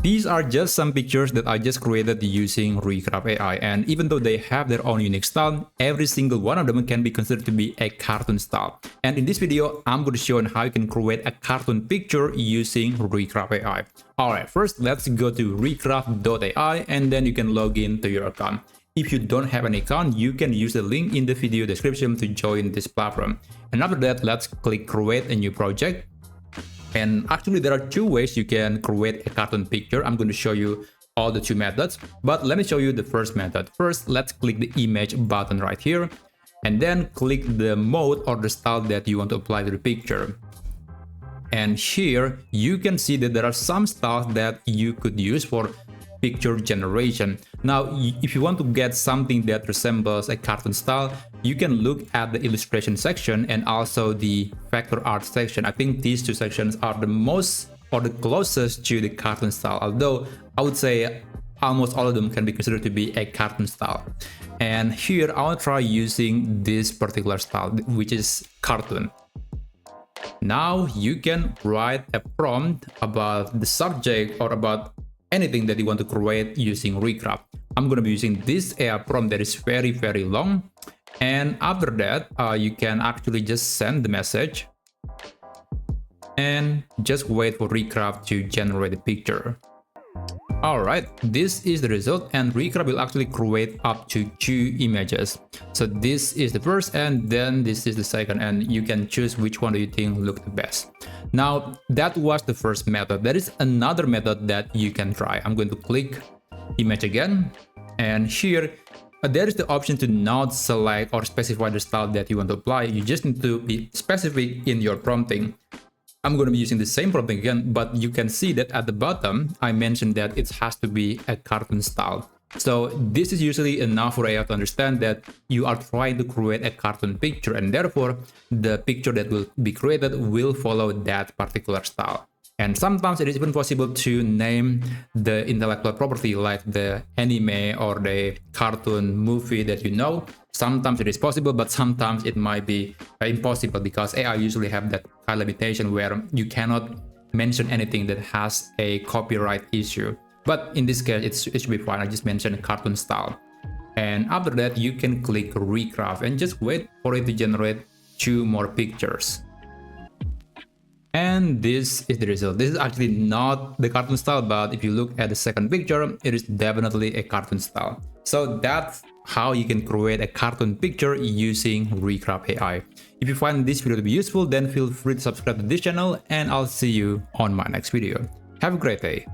These are just some pictures that I just created using Recraft AI, and even though they have their own unique style, every single one of them can be considered to be a cartoon style. And in this video, I'm going to show you how you can create a cartoon picture using Recraft AI. Alright, first let's go to recraft.ai and then you can log in to your account. If you don't have an account, you can use the link in the video description to join this platform. And after that, let's click create a new project. And actually there are two ways you can create a cartoon picture. I'm going to show you all the two methods, but let me show you the first method. First, let's click the image button right here and then click the mode or the style that you want to apply to the picture. And here you can see that there are some styles that you could use for picture generation. Now, if you want to get something that resembles a cartoon style, you can look at the illustration section and also the vector art section. I think these two sections are the most or the closest to the cartoon style, although I would say almost all of them can be considered to be a cartoon style. And here I'll try using this particular style, which is cartoon. Now you can write a prompt about the subject or about anything that you want to create using Recraft. I'm going to be using this AI prompt that is very long, and after that you can actually just send the message and just wait for Recraft to generate the picture. Alright, this is the result, and Recraft will actually create up to 2 images. So this is the first and then this is the second, and you can choose which one do you think look the best. Now, that was the first method. There is another method that you can try. I'm going to click image again, and here there is the option to not select or specify the style that you want to apply. You just need to be specific in your prompting. I'm going to be using the same prompting again, but you can see that at the bottom, I mentioned that it has to be a cartoon style. So this is usually enough for AI to understand that you are trying to create a cartoon picture, and therefore the picture that will be created will follow that particular style. And sometimes it is even possible to name the intellectual property like the anime or the cartoon movie that you know. Sometimes it is possible, but sometimes it might be impossible because AI usually have that kind of limitation where you cannot mention anything that has a copyright issue. But in this case, it should be fine. I just mentioned a cartoon style. And after that, you can click Recraft and just wait for it to generate 2 more pictures. And this is the result. This is actually not the cartoon style, but if you look at the second picture, it is definitely a cartoon style. So that's how you can create a cartoon picture using Recraft AI. If you find this video to be useful, then feel free to subscribe to this channel, and I'll see you on my next video. Have a great day.